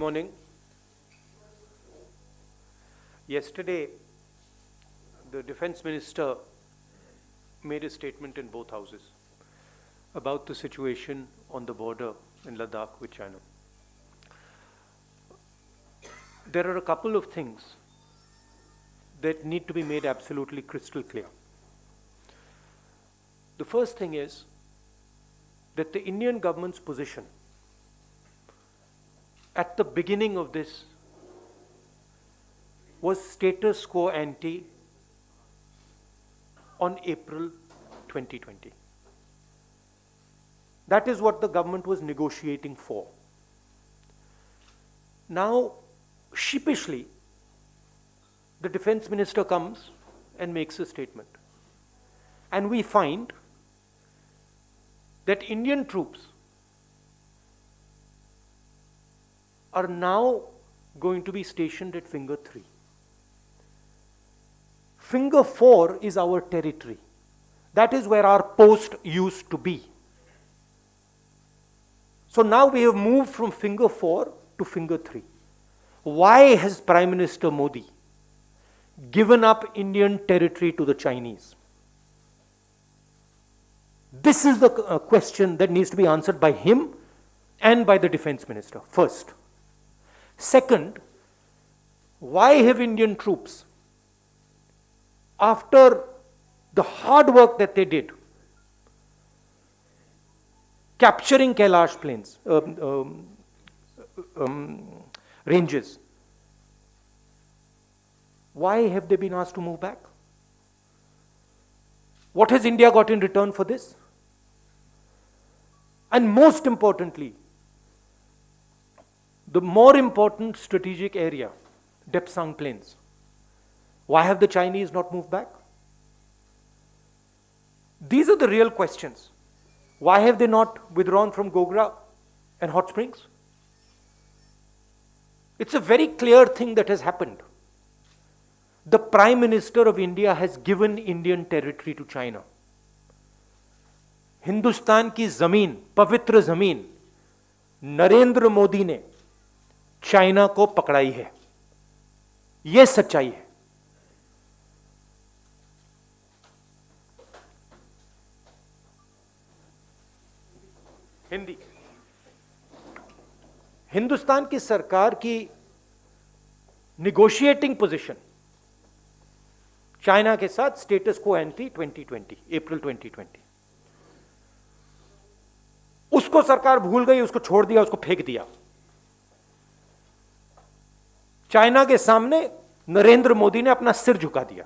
morning. Yesterday, the Defense Minister made a statement in both houses about the situation on the border in Ladakh with China. There are a couple of things that need to be made absolutely crystal clear. The first thing is that the Indian government's position at the beginning of this was status quo ante on April 2020. That is what the government was negotiating for. Now, sheepishly, the defense minister comes and makes a statement. And we find that Indian troops are now going to be stationed at Finger 3. Finger 4 is our territory. That is where our post used to be. So now we have moved from Finger 4 to Finger 3. Why has Prime Minister Modi given up Indian territory to the Chinese? This is the question that needs to be answered by him and by the defense minister, first. Second, why have Indian troops, after the hard work that they did, capturing Kailash plains, ranges, why have they been asked to move back? What has India got in return for this? And most importantly, the more important strategic area, Depsang Plains. Why have the Chinese not moved back? These are the real questions. Why have they not withdrawn from Gogra and Hot Springs? It's a very clear thing that has happened. The Prime Minister of India has given Indian territory to China. Hindustan की जमीन, पवित्र जमीन, नरेंद्र मोदी ने China को पकड़ाई है. यह सच्चाई है. हिंदी. हिंदुस्तान की सरकार की निगोशिएटिंग पोजीशन चाइना के साथ स्टेटस को एंटी 2020, अप्रैल 2020. उसको सरकार भूल गई, उसको छोड़ दिया, उसको फेंक दिया. चाइना के सामने नरेंद्र मोदी ने अपना सिर झुका दिया,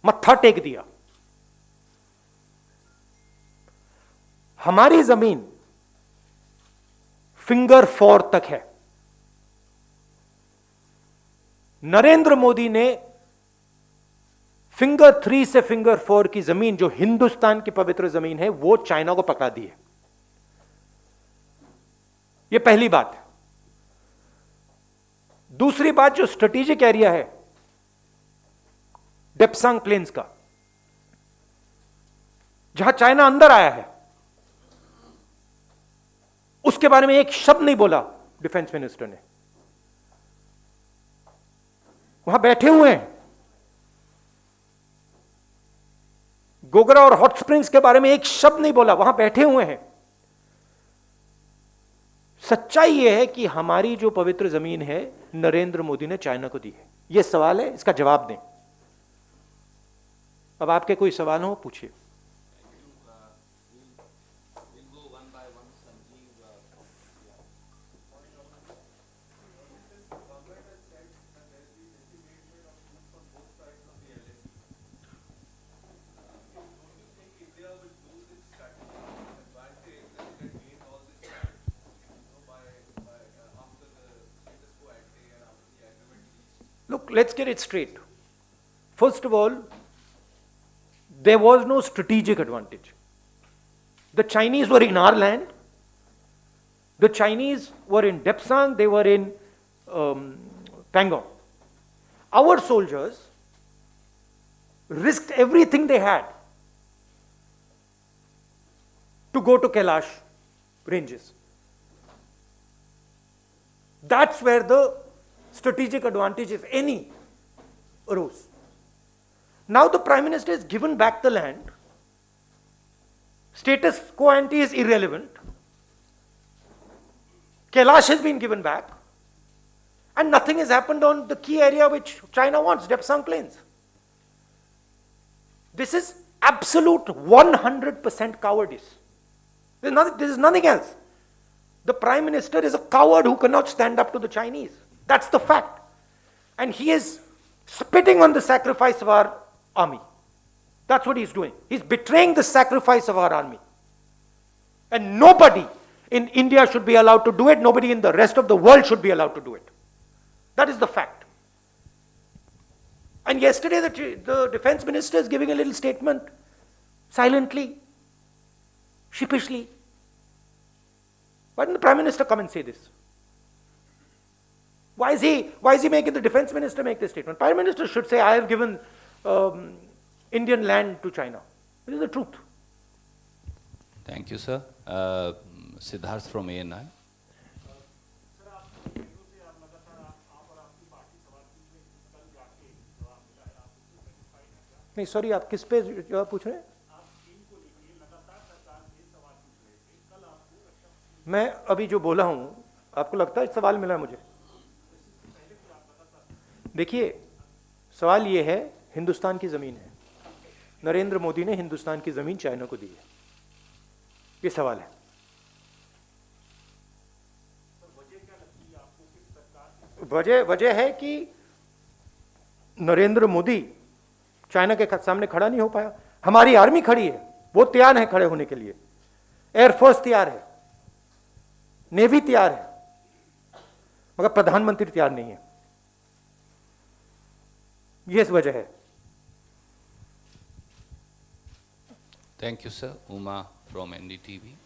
मत्था टेक दिया. हमारी जमीन फिंगर 4 तक है. नरेंद्र मोदी ने फिंगर 3 से फिंगर 4 की जमीन, जो हिंदुस्तान की पवित्र जमीन है, वो चाइना को पकड़ा दी है. यह पहली बात है. दूसरी बात, जो स्ट्रेटेजिक एरिया है डेप्सांग प्लेन्स का, जहां चाइना अंदर आया है, उसके बारे में एक शब्द नहीं बोला डिफेंस मिनिस्टर ने. वहां बैठे हुए हैं. गोगरा और हॉट स्प्रिंग्स के बारे में एक शब्द नहीं बोला, वहां बैठे हुए हैं. सच्चाई यह है कि हमारी जो पवित्र जमीन है नरेंद्र मोदी ने चाइना को दी है. यह सवाल है, इसका जवाब दें. अब आपके कोई सवाल हो पूछिए. Look, let's get it straight. First of all, there was no strategic advantage. The Chinese were in our land. The Chinese were in Depsang, they were in Pangong. Our soldiers risked everything they had to go to Kailash ranges. That's where the strategic advantage, if any, arose. Now the Prime Minister has given back the land. Status quo ante is irrelevant. Kailash has been given back. And nothing has happened on the key area which China wants, Depsang Plains. This is absolute 100% cowardice. This is nothing else. The Prime Minister is a coward who cannot stand up to the Chinese. That's the fact. And he is spitting on the sacrifice of our army. That's what he's doing. He's betraying the sacrifice of our army. And nobody in India should be allowed to do it. Nobody in the rest of the world should be allowed to do it. That is the fact. And yesterday the defense minister is giving a little statement, silently, sheepishly. Why didn't the Prime Minister come and say this? Why is he making the defense minister make this statement? Prime Minister should say, I have given Indian land to China. This is the truth. Thank you, sir. Siddharth from ANI. नहीं sorry, आप किस पे जवाब पूछ रहे हैं? मैं अभी जो बोला हूं, आपको लगता है सवाल मिला मुझे? देखिए, सवाल ये है, हिंदुस्तान की जमीन है, नरेंद्र मोदी ने हिंदुस्तान की जमीन चाइना को दी है, ये सवाल है। वजह है कि नरेंद्र मोदी चाइना के सामने खड़ा नहीं हो पाया। हमारी आर्मी खड़ी है, वो तैयार है खड़े होने के लिए, एयरफोर्स तैयार है, नेवी तैयार है, मगर प्रधानमंत्री तैयार नहीं है। ये वजह है। Thank you sir. Uma from NDTV.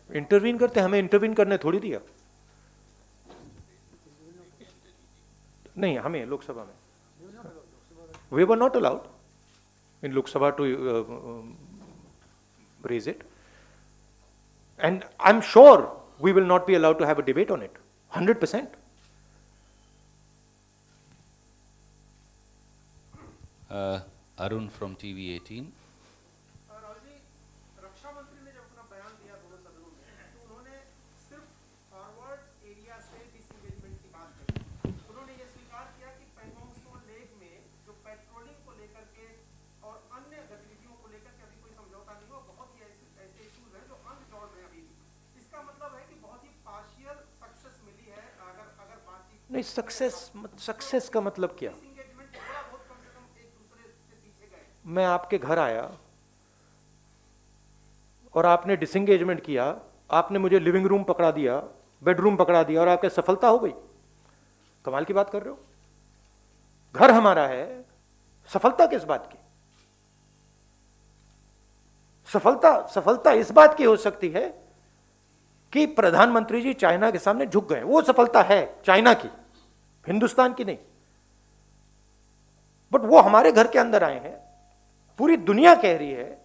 Intervene करते, हमें इंटरवीन करने थोड़ी दिया। नहीं, हमें लोकसभा में we were not allowed in Lok Sabha to raise it, and I am sure we will not be allowed to have a debate on it 100%. Arun from TV18. रक्षा मंत्री ने जब अपना बयान दिया दोनों सदनों में, तो उन्होंने सिर्फ फॉरवर्ड एरिया से डिसएंगेजमेंट की बात करी। उन्होंने ये स्वीकार किया कि पैंगोंग त्सो लेक में जो पेट्रोलिंग को लेकर के और अन्य गतिविधियों को लेकर के अभी कोई समझौता नहीं हुआ, बहुत ही ऐसे इश्यूज हैं जो अनरिजॉल्व हैं अभी भी। इसका मतलब है कि बहुत ही पार्शियल सक्सेस मिली है। अगर बातचीत नहीं, सक्सेस का मतलब क्या? डिसएंगेजमेंट थोड़ा बहुत कम से कम एक दूसरे से पीछे गए। मैं आपके घर आया और आपने डिसएंगेजमेंट किया, आपने मुझे लिविंग रूम पकड़ा दिया, बेडरूम पकड़ा दिया और आपके सफलता हो गई? कमाल की बात कर रहे हो। घर हमारा है, सफलता किस बात की? सफलता इस बात की हो सकती है कि प्रधानमंत्री जी चाइना के सामने झुक गए, वो सफलता है चाइना की, हिंदुस्तान की नहीं। बट वो हमारे घर के अंदर आए हैं, पूरी दुनिया कह रही है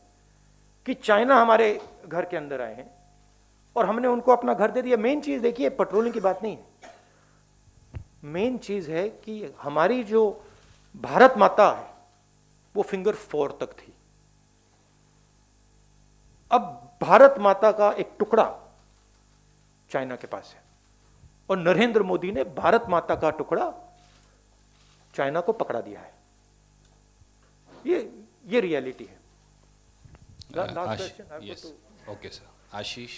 कि चाइना हमारे घर के अंदर आए हैं और हमने उनको अपना घर दे दिया। मेन चीज देखिए, पेट्रोलिंग की बात नहीं है, मेन चीज है कि हमारी जो भारत माता है वो फिंगर 4 तक थी। अब भारत माता का एक टुकड़ा चाइना के पास है और नरेंद्र मोदी ने भारत माता का टुकड़ा चाइना को पकड़ा दिया है। ये रियलिटी है। Last question. Yes. Okay, sir. Ashish.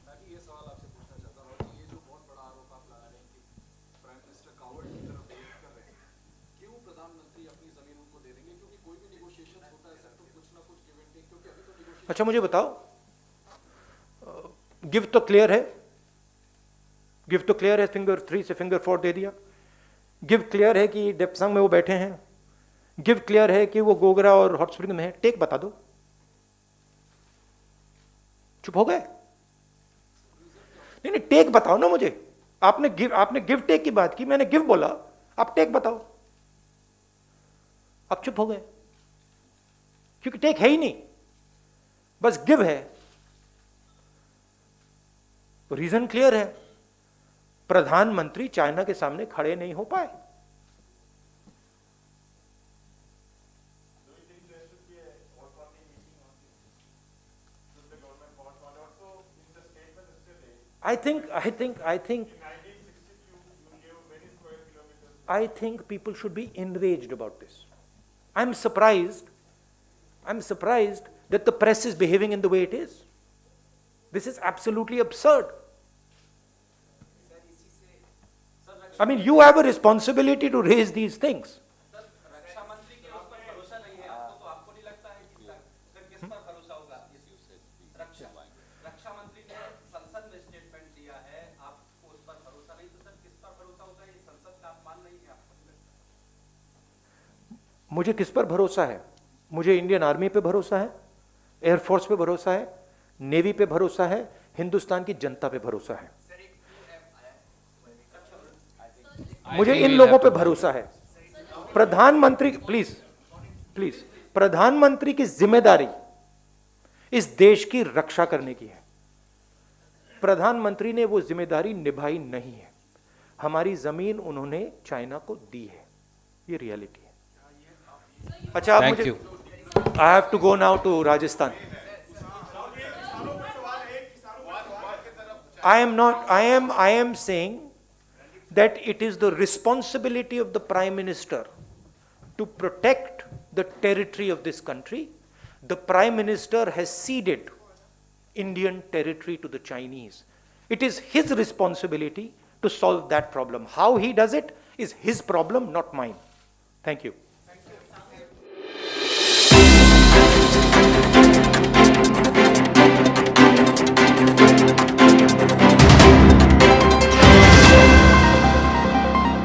मैं भी ये सवाल आपसे पूछना चाहता हूँ कि ये जो बहुत बड़ा आरोप आप लगा रहे हैं कि प्राइम मिनिस्टर कावर्ड की तरफ बिहेव कर रहे हैं, क्यों प्रधानमंत्री अपनी जमीन उनको दे देंगे? क्योंकि कोई भी नेगोशिएशन होता है सर, तो कुछ ना कुछ गिव एंड टेक, क्योंकि अभी तो नेगोशिएशन। अच्छा मुझे बताओ, गिव तो क्लियर है, गिव तो क्लियर है, फिंगर 3 से फिंगर 4 दे दिया। गिव क्लियर है कि डेप्सांग में वो बैठे हैं, गिव क्लियर है कि वो गोगरा और हॉट स्प्रिंग में है। टेक बता दो। चुप हो गए? नहीं नहीं, टेक बताओ ना मुझे। आपने गिव टेक की बात की, मैंने गिव बोला, आप टेक बताओ। आप चुप हो गए क्योंकि टेक है ही नहीं, बस गिव है। तो रीजन क्लियर है, प्रधानमंत्री चाइना के सामने खड़े नहीं हो पाए। I think people should be enraged about this. I'm surprised that the press is behaving in the way it is. This is absolutely absurd. I mean, you have a responsibility to raise these things. रक्षा मंत्री के उस पर भरोसा नहीं है आपको, तो आपको नहीं लगता है कि फिर किस पर भरोसा होगा? रक्षा मंत्री ने संसद में स्टेटमेंट दिया है, आपको उस पर भरोसा नहीं, तो सर किस पर भरोसा होगा? ये संसद का अपमान नहीं है आपको नहीं लगता? मुझे किस पर भरोसा है? मुझे इंडियन आर्मी पे भरोसा है, एयरफोर्स पे भरोसा है, नेवी पे भरोसा है, हिंदुस्तान की जनता पे भरोसा है। मुझे इन लोगों पे भरोसा है। प्रधानमंत्री, प्लीज, प्रधानमंत्री की जिम्मेदारी इस देश की रक्षा करने की है। प्रधानमंत्री ने वो जिम्मेदारी निभाई नहीं है। हमारी जमीन उन्होंने चाइना को दी है, ये रियलिटी है। अच्छा, आप Thank मुझे, you. I have to go now to Rajasthan. I am saying that it is the responsibility of the Prime Minister to protect the territory of this country. The Prime Minister has ceded Indian territory to the Chinese. It is his responsibility to solve that problem. How he does it is his problem, not mine. Thank you.